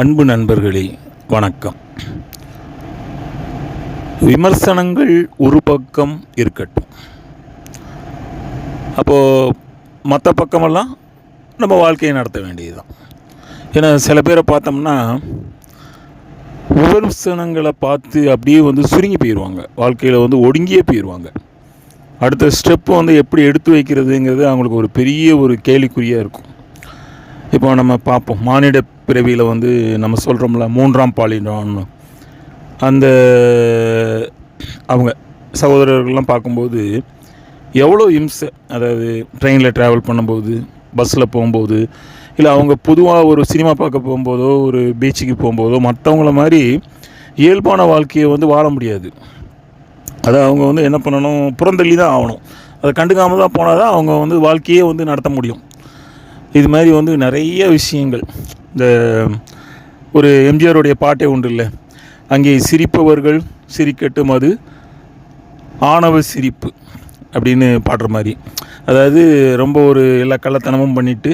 அன்பு நண்பர்களே, வணக்கம். விமர்சனங்கள் ஒரு பக்கம் இருக்கட்டும். அப்போது மற்ற பக்கமெல்லாம் நம்ம வாழ்க்கையை நடத்த வேண்டியதுதான். ஏன்னா சில பேரை பார்த்தோம்னா விமர்சனங்களை பார்த்து அப்படியே சுருங்கி போயிடுவாங்க, வாழ்க்கையில் ஒடுங்கியே போயிடுவாங்க. அடுத்த ஸ்டெப்பு எப்படி எடுத்து வைக்கிறதுங்கிறது அவங்களுக்கு ஒரு பெரிய ஒரு கேள்விக்குறியாக இருக்கும். இப்போ நம்ம பார்ப்போம், மானிட பிறவியில் நம்ம சொல்கிறோம்ல, மூன்றாம் பாலினம்னு, அந்த அவங்க சகோதரர்கள்லாம் பார்க்கும்போது எவ்வளோ இம்சை. அதாவது ட்ரெயினில் ட்ராவல் பண்ணும்போது, பஸ்ஸில் போகும்போது, இல்லை அவங்க பொதுவாக ஒரு சினிமா பார்க்க போகும்போதோ, ஒரு பீச்சுக்கு போகும்போதோ மற்றவங்கள மாதிரி இயல்பான வாழ்க்கையை வாழ முடியாது. அதை அவங்க என்ன பண்ணணும், புறந்தள்ளி தான் ஆகணும். அதை கண்டுக்காமல் தான் போனால் தான் அவங்க வாழ்க்கையே நடத்த முடியும். இது மாதிரி நிறைய விஷயங்கள். இந்த ஒரு எம்ஜிஆருடைய பாட்டே உண்டு இல்லை, அங்கே சிரிப்பவர்கள் சிரிக்கட்டும் அது ஆணவ சிரிப்பு அப்படின்னு பாடுற மாதிரி. அதாவது ரொம்ப எல்லா கள்ளத்தனமும் பண்ணிவிட்டு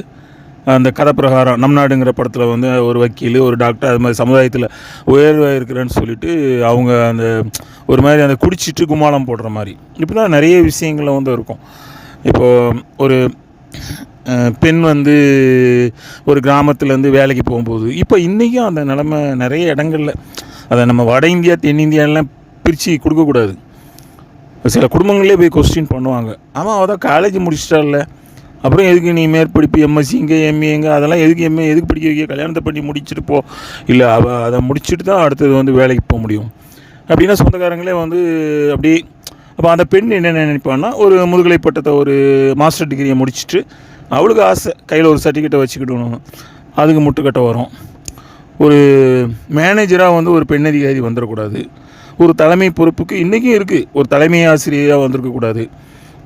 அந்த கதை பிரகாரம் நம் நாடுங்கிற படத்தில் ஒரு வக்கீல், ஒரு டாக்டர், அது மாதிரி சமுதாயத்தில் உயர்வாக இருக்கிறேன்னு சொல்லிட்டு அவங்க அந்த ஒரு மாதிரி அந்த குடிச்சிட்டு கும்மாளம் போடுற மாதிரி இப்படி தான் நிறைய விஷயங்கள் இருக்கும். இப்போது ஒரு பெண் ஒரு கிராமத்துலேருந்து வேலைக்கு போகும்போது, இப்போ இன்றைக்கும் அந்த நிலமை நிறைய இடங்களில், அதை நம்ம வட இந்தியா தென்னிந்தியாலாம் பிரித்து கொடுக்கக்கூடாது. சில குடும்பங்களே போய் கொஸ்டின் பண்ணுவாங்க, ஆமாம் அவள் தான் காலேஜ் முடிச்சிட்டால, அப்புறம் எதுக்கு நீ மேற்படிப்பு எம்எஸ்சி எங்கே எம்ஏ எங்கே, அதெல்லாம் எதுக்கு எம்ஏ எதுக்கு படிக்க வைக்க, கல்யாணத்தை பண்ணி முடிச்சுட்டு போ, இல்லை அவள் அதை முடிச்சுட்டு தான் அடுத்தது வேலைக்கு போக முடியும் அப்படின்னா சொந்தக்காரங்களே அப்படி. அப்போ அந்த பெண் என்ன நினைப்பான்னா, ஒரு முதுகலை பட்டத்தை ஒரு மாஸ்டர் டிகிரியை முடிச்சுட்டு அவளுக்கு ஆசை கையில் ஒரு சர்டிஃபிகேட்டை வச்சுக்கிட்டணும், அதுக்கு முட்டுக்கட்டை வரும். ஒரு மேனேஜராக ஒரு பெண் அதிகாரி வந்துடக்கூடாது. ஒரு தலைமை பொறுப்புக்கு இன்றைக்கும் இருக்குது, ஒரு தலைமை ஆசிரியராக வந்திருக்கக்கூடாது.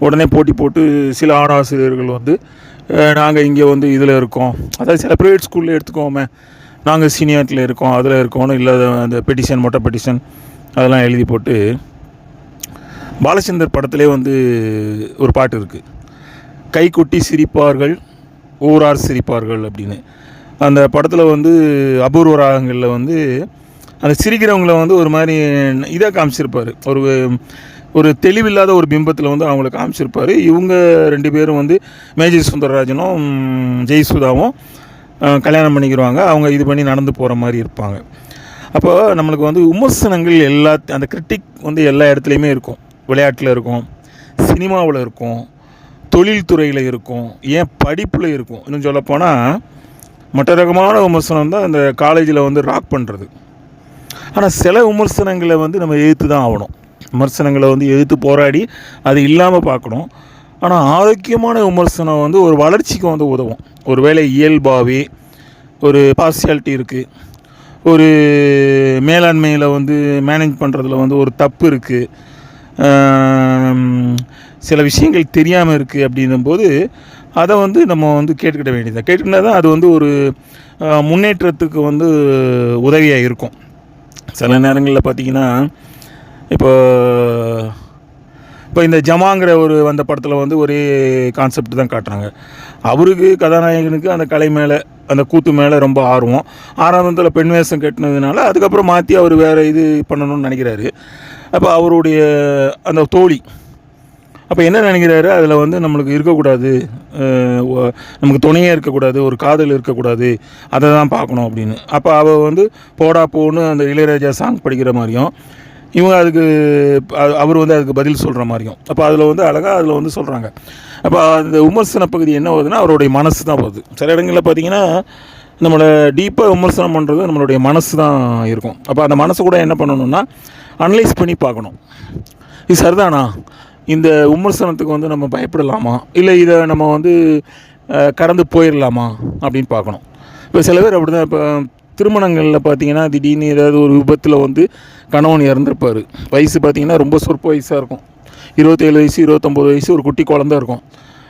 உடனே போட்டி போட்டு சில ஆண் ஆசிரியர்கள் நாங்கள் இங்கே இதில் இருக்கோம், அதாவது சில ப்ரைவேட் ஸ்கூலில் எடுத்துக்கோமே, நாங்கள் சீனியாரிட்டியில் இருக்கோம், அதில் இருக்கோன்னு இல்லாத அந்த பெட்டிஷன், மொட்டை பெட்டிஷன் அதெல்லாம் எழுதி போட்டு. பாலச்சந்தர் படத்திலே ஒரு பாட்டு இருக்குது, கை கொட்டி சிரிப்பார்கள் ஊரார் சிரிப்பார்கள் அப்படின்னு. அந்த படத்தில் அபூர்வ ராகங்களில் அந்த சிரிக்கிறவங்கள ஒரு மாதிரி இதாக காமிச்சிருப்பார், ஒரு தெளிவில்லாத ஒரு பிம்பத்தில் அவங்கள காமிச்சிருப்பார். இவங்க ரெண்டு பேரும் மேஜர் சுந்தரராஜனும் ஜெயசுதாவும் கல்யாணம் பண்ணிக்கிறாங்க. அவங்க இது பண்ணி நடந்து போகிற மாதிரி இருப்பாங்க. அப்போ நம்மளுக்கு விமர்சனங்கள் அந்த கிரிட்டிக் எல்லா இடத்துலையுமே இருக்கும். விளையாட்டில் இருக்கும், சினிமாவில் இருக்கும், தொழில்துறையில் இருக்கும், ஏன் படிப்பில் இருக்கும். இன்னும் சொல்லப்போனால் மற்ற ரகமான விமர்சனம் தான் இந்த காலேஜில் ராக் பண்ணுறது. ஆனால் சில விமர்சனங்களை நம்ம எதிர்த்து தான் ஆகணும். விமர்சனங்களை எதிர்த்து போராடி அது இல்லாமல் பார்க்கணும். ஆனால் ஆரோக்கியமான விமர்சனம் ஒரு வளர்ச்சிக்கு உதவும். ஒரு வேளை இயல்பாகவே ஒரு பார்சியாலிட்டி இருக்குது, ஒரு மேலாண்மையில் மேனேஜ் பண்ணுறதுல ஒரு தப்பு இருக்குது, சில விஷயங்கள் தெரியாமல் இருக்குது அப்படின்னும்போது அதை நம்ம கேட்டுக்கிட வேண்டியது. கேட்டுக்கிட்டா தான் அது ஒரு முன்னேற்றத்துக்கு உதவியாக இருக்கும். சில நேரங்களில் பார்த்திங்கன்னா, இப்போ இந்த ஜமாங்கிற வந்த படத்தில் ஒரே கான்செப்ட் தான் காட்டுறாங்க. அவருக்கு கதாநாயகனுக்கு அந்த கலை மேலே, அந்த கூத்து மேலே ரொம்ப ஆர்வம். ஆரம்பத்தில் பெண் வேஷம் கட்டினதுனால அதுக்கப்புறம் மாற்றி அவர் வேறு இது பண்ணணும்னு நினைக்கிறாரு. அப்போ அவருடைய அந்த தோழி அப்போ என்ன நினைக்கிறாரு, அதில் நம்மளுக்கு இருக்கக்கூடாது, நமக்கு துணையாக இருக்கக்கூடாது, ஒரு காதல் இருக்கக்கூடாது, அதை தான் பார்க்கணும் அப்படின்னு. அப்போ அவள் போடா போன்னு அந்த இளையராஜா சாங் படிக்கிற மாதிரியும், இவங்க அதுக்கு அவர் அதுக்கு பதில் சொல்கிற மாதிரியும். அப்போ அதில் அழகாக அதில் சொல்கிறாங்க. அப்போ அந்த விமர்சன பகுதி என்ன வருதுன்னா, அவருடைய மனசு தான் வருது. சில இடங்களில் பார்த்திங்கன்னா நம்மளை டீப்பாக விமர்சனம் பண்ணுறது நம்மளுடைய மனசு தான் இருக்கும். அப்போ அந்த மனசு கூட என்ன பண்ணணும்னா அனலைஸ் பண்ணி பார்க்கணும், இது சரிதானா, இந்த விமர்சனத்துக்கு நம்ம பயப்படலாமா, இல்லை இதை நம்ம கடந்து போயிடலாமா அப்படின்னு பார்க்கணும். இப்போ சில பேர் அப்படி தான். இப்போ திருமணங்களில் பார்த்திங்கன்னா திடீர்னு ஏதாவது ஒரு விபத்தில் கணவன் இறந்துருப்பார். வயசு பார்த்திங்கன்னா ரொம்ப சொற்ப வயசாக இருக்கும், 27 வயசு 29 வயசு, ஒரு குட்டி குழந்தை இருக்கும்.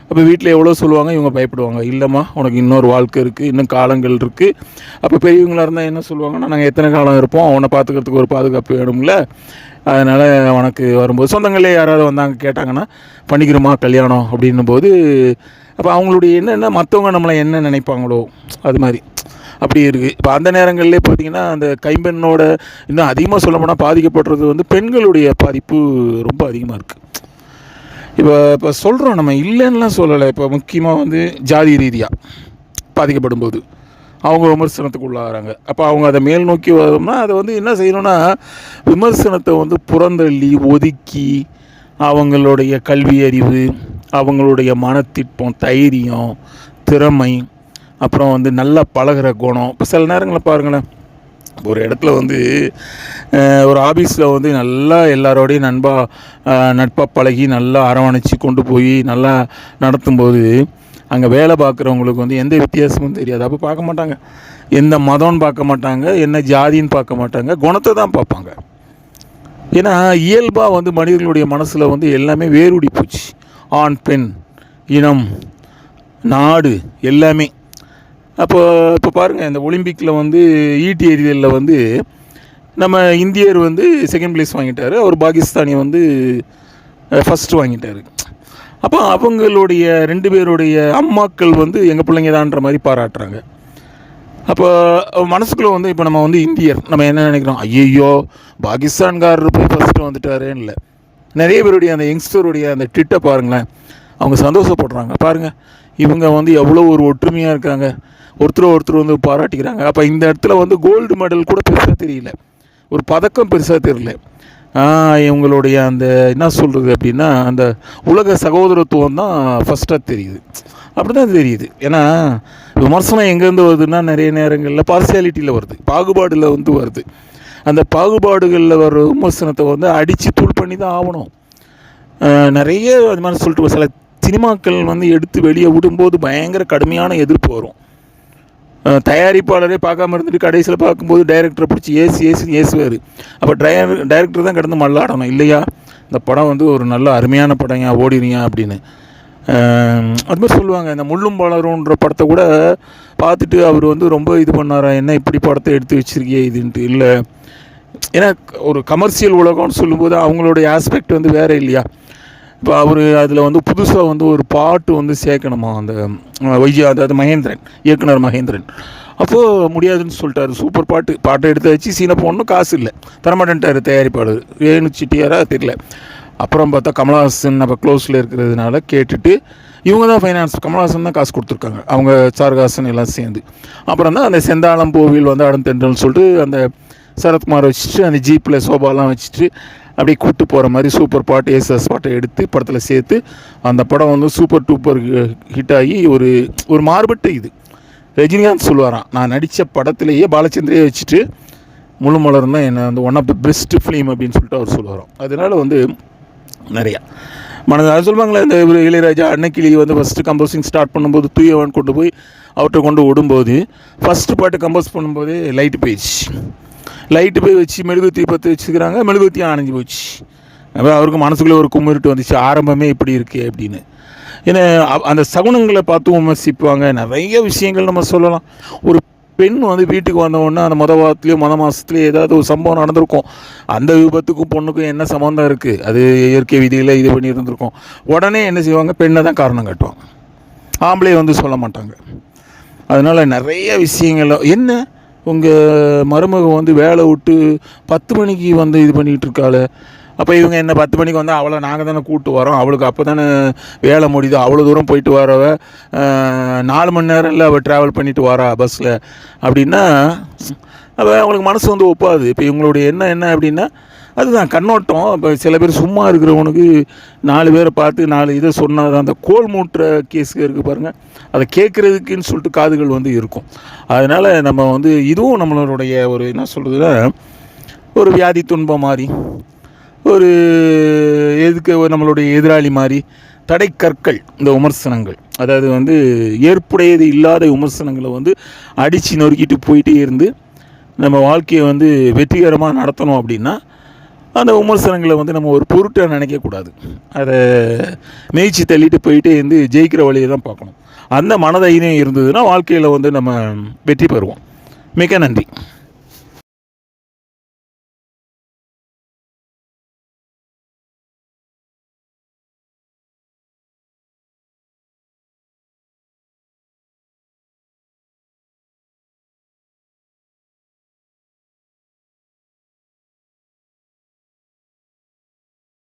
அப்போ வீட்டில் எவ்வளோ சொல்லுவாங்க, இவங்க பயப்படுவாங்க, இல்லைம்மா உனக்கு இன்னொரு வாழ்க்கை இருக்குது, இன்னும் காலங்கள் இருக்குது. அப்போ பெரியவங்களாக இருந்தால் என்ன சொல்லுவாங்கன்னா, நாங்கள் எத்தனை காலம் இருப்போம், அவனை பார்த்துக்கிறதுக்கு ஒரு பாதுகாப்பு வேணும்ல, அதனால் உனக்கு வரும்போது சொந்தங்களே யாராவது வந்தாங்க கேட்டாங்கன்னா பண்ணிக்கிறோமா கல்யாணம் அப்படின்னும் போது, அப்போ அவங்களுடைய என்னென்ன மற்றவங்க நம்மளை என்ன நினைப்பாங்களோ அது மாதிரி. அப்படி இருக்குது. இப்போ அந்த நேரங்கள்லேயே பார்த்திங்கன்னா அந்த கைம்பெண்ணோட இன்னும் அதிகமாக சொல்ல போனால் பாதிக்கப்படுறது வந்து பெண்களுடைய பாதிப்பு ரொம்ப அதிகமாக இருக்குது. இப்போ சொல்கிறோம், நம்ம இல்லைன்னுலாம் சொல்லலை. இப்போ முக்கியமாக வந்து ஜாதி ரீதியாக பாதிக்கப்படும் போது அவங்க விமர்சனத்துக்கு உள்ளாகிறாங்க. அப்போ அவங்க அதை மேல் நோக்கி வரோம்னா அதை வந்து என்ன செய்யணும்னா, விமர்சனத்தை வந்து புறந்தள்ளி ஒதுக்கி அவங்களுடைய கல்வி அறிவு, அவங்களுடைய மனத்திட்பம், தைரியம், திறமை, அப்புறம் வந்து நல்லா பழகிற குணம். இப்போ சில நேரங்களில் பாருங்களேன், ஒரு இடத்துல வந்து ஒரு ஆஃபீஸில் வந்து நல்லா எல்லாரோடையும் நட்பாக பழகி நல்லா அரவணைச்சி கொண்டு போய் நல்லா நடத்தும்போது அங்கே வேலை பார்க்குறவங்களுக்கு வந்து எந்த வித்தியாசமும் தெரியாது. அப்போ பார்க்க மாட்டாங்க, எந்த மதம்னு பார்க்க மாட்டாங்க, என்ன ஜாதின்னு பார்க்க மாட்டாங்க, குணத்தை தான் பார்ப்பாங்க. ஏன்னா இயல்பாக வந்து மனிதர்களுடைய மனசில் வந்து எல்லாமே வேறுடி போச்சு. ஆண், பெண், இனம், நாடு எல்லாமே. இப்போ பாருங்கள், இந்த ஒலிம்பிக்கில் வந்து ஈட்டி எறிதலில் வந்து நம்ம இந்தியர் வந்து செகண்ட் ப்ளேஸ் வாங்கிட்டார், அவர் பாகிஸ்தானி வந்து ஃபஸ்ட்டு வாங்கிட்டார். அப்போ அவங்களுடைய 2 பேருடைய அம்மாக்கள் வந்து எங்கள் பிள்ளைங்க தான்ற மாதிரி பாராட்டுறாங்க. அப்போ மனசுக்குள்ளே வந்து இப்போ நம்ம வந்து இந்தியர் நம்ம என்ன நினைக்கிறோம், ஐயோ பாகிஸ்தான்காரர் போய் ஃபஸ்ட்டு வந்துட்டாரேன்னு இல்லை. நிறைய பேருடைய அந்த யங்ஸ்டருடைய அந்த ட்விட்டை பாருங்களேன், அவங்க சந்தோஷப்படுறாங்க. பாருங்கள், இவங்க வந்து எவ்வளோ ஒரு ஒற்றுமையாக இருக்காங்க, ஒருத்தர் வந்து பாராட்டிக்கிறாங்க. அப்போ இந்த இடத்துல வந்து கோல்டு மெடல் கூட பெருசாக தெரியல, ஒரு பதக்கம் பெருசாக தெரியல. இவங்களுடைய அந்த என்ன சொல்கிறது அப்படின்னா அந்த உலக சகோதரத்துவம் தான் ஃபஸ்ட்டாக தெரியுது. அப்படி தான் தெரியுது. ஏன்னா விமர்சனம் எங்கேருந்து வருதுன்னா நிறைய நேரங்களில் பார்சியாலிட்டியில் வருது, பாகுபாடில் வந்து வருது. அந்த பாகுபாடுகளில் வர விமர்சனத்தை வந்து அடித்து தூள் பண்ணி தான் ஆகணும். நிறைய அது மாதிரி சொல்லிட்டு சில சினிமாக்கள் வந்து எடுத்து வெளியே விடும்போது பயங்கர கடுமையான எதிர்ப்பு வரும். தயாரிப்பாளரே பார்க்காம இருந்துட்டு கடைசியில் பார்க்கும்போது டைரக்டரை பிடிச்சி ஏசுவார். அப்போ டைரக்டர் தான் கிடந்து மல்லாடணும், இல்லையா இந்த படம் வந்து ஒரு நல்ல அருமையான படம், ஏன் ஓடிறியா அப்படின்னு. அது மாதிரி சொல்லுவாங்க. இந்த முள்ளும் பலருன்ற படத்தை கூட பார்த்துட்டு அவர் வந்து ரொம்ப இது பண்ணாரா, என்ன இப்படி படத்தை எடுத்து வச்சுருக்கியே இதுன்ட்டு. இல்லை, ஏன்னா ஒரு கமர்ஷியல் உலகம்னு சொல்லும்போது அவங்களுடைய ஆஸ்பெக்ட் வந்து வேறு இல்லையா. இப்போ அவர் அதில் வந்து புதுசாக வந்து ஒரு பாட்டு வந்து சேர்க்கணுமா அந்த அதாவது மகேந்திரன், இயக்குனர் மகேந்திரன். அப்போது முடியாதுன்னு சொல்லிட்டாரு. சூப்பர் பாட்டை எடுத்து வச்சு சீனை போடணும், காசு இல்லை, தரமாட்டேன்ட்டார் தயாரிப்பாளர். வேணு சிட்டியாரா தெரியல. அப்புறம் பார்த்தா கமல்ஹாசன் நம்ம க்ளோஸில் இருக்கிறதுனால கேட்டுட்டு இவங்க தான் ஃபைனான்ஸ், கமல்ஹாசன் தான் காசு கொடுத்துருக்காங்க, அவங்க சார்காசன் எல்லாம் சேர்ந்து. அப்புறம் தான் அந்த செந்தாளம் கோவில் வந்து அடந்தென்றல்னு சொல்லிட்டு அந்த சரத்குமார் வச்சுட்டு அந்த ஜீப்பில் சோபாலாம் வச்சுட்டு அப்படியே கூப்பிட்டு போகிற மாதிரி சூப்பர் பாட்டு, ஏசஸ் பாட்டை எடுத்து படத்தில் சேர்த்து அந்த படம் வந்து சூப்பர் டூப்பர் ஹிட் ஆகி ஒரு மாறுபட்டு இது. ரஜினிகாந்த் சொல்லுவாராம், நான் நடித்த படத்துலேயே பாலச்சந்திரையே வச்சுட்டு முழு மலர் தான் என்னை வந்து one of the best film அப்படின்னு சொல்லிட்டு அவர் சொல்லுவாராம். அதனால் வந்து நிறையா அதை சொல்லுவாங்களே, இந்த இளையராஜா அன்னக்கிளி வந்து ஃபஸ்ட்டு கம்போசிங் ஸ்டார்ட் பண்ணும்போது தூயவன் கொண்டு போய் அவர்கிட்ட கொண்டு விடும்போது ஃபஸ்ட்டு பாட்டு கம்போஸ் பண்ணும்போதே லைட்டு போய் வச்சு மெழுகுவத்தி பற்றி வச்சுக்கிறாங்க, மெழுகுவத்தியும் அணைஞ்சி போச்சு. அப்போ அவருக்கு மனசுக்குள்ளே ஒரு கும்பிட்டு வந்துச்சு, ஆரம்பமே இப்படி இருக்கே அப்படின்னு. ஏன்னா அந்த சகுனங்களை பார்த்து விமர்சிப்பாங்க. நிறைய விஷயங்கள் நம்ம சொல்லலாம். ஒரு பெண் வந்து வீட்டுக்கு வந்தவுடனே அந்த மொத மாதத்துலேயே ஏதாவது ஒரு சம்பவம் நடந்திருக்கும். அந்த விபத்துக்கும் பொண்ணுக்கும் என்ன சம்மந்தம் இருக்குது, அது இயற்கை விதியில் இது பண்ணி இருந்திருக்கும். உடனே என்ன செய்வாங்க, பெண்ணை தான் காரணம் காட்டுவாங்க, ஆம்பளை வந்து சொல்ல மாட்டாங்க. அதனால் நிறைய விஷயங்கள். என்ன உங்கள் மருமக வந்து வேலை விட்டு 10 மணிக்கு வந்து இது பண்ணிகிட்டு இருக்காள், அப்போ இவங்க என்ன 10 மணிக்கு வந்தால் அவளை நாங்கள் தானே கூப்பிட்டு வரோம், அவளுக்கு அப்போ தானே வேலை முடியுது, அவ்வளோ தூரம் போயிட்டு வரவ 4 மணி நேரம் இல்லை அவள் ட்ராவல் பண்ணிவிட்டு வரா பஸ்ஸில் அப்படின்னா அப்போ அவங்களுக்கு மனசு வந்து ஒப்பாது. இப்போ இவங்களுடைய என்ன அப்படின்னா அதுதான் கண்ணோட்டம். இப்போ சில பேர் சும்மா இருக்கிறவனுக்கு 4 பேரை பார்த்து 4 இதை சொன்னால் தான் அந்த கோல் மூட்டுற கேஸுக்கு இருக்குது பாருங்கள், அதை கேட்குறதுக்குன்னு சொல்லிட்டு காதுகள் வந்து இருக்கும். அதனால் நம்ம வந்து இதுவும் நம்மளுடைய ஒரு என்ன சொல்கிறதுனா ஒரு வியாதி துன்பம் மாதிரி, ஒரு நம்மளுடைய எதிராளி மாதிரி தடைக்கற்கள் இந்த விமர்சனங்கள். அதாவது வந்து ஏற்புடையது இல்லாத விமர்சனங்களை வந்து அடித்து நொறுக்கிட்டு போயிட்டே இருந்து நம்ம வாழ்க்கையை வந்து வெற்றிகரமாக நடத்தணும் அப்படின்னா அந்த விமர்சனங்களை வந்து நம்ம ஒரு பொருட்டாக நினைக்கக்கூடாது. அதை மேய்ச்சி தள்ளிட்டு போயிட்டே இருந்து ஜெயிக்கிற வழியை தான் பார்க்கணும். அந்த மனதைரியம் இருந்ததுன்னா வாழ்க்கையில் வந்து நம்ம வெற்றி பெறுவோம். மிக்க நன்றி.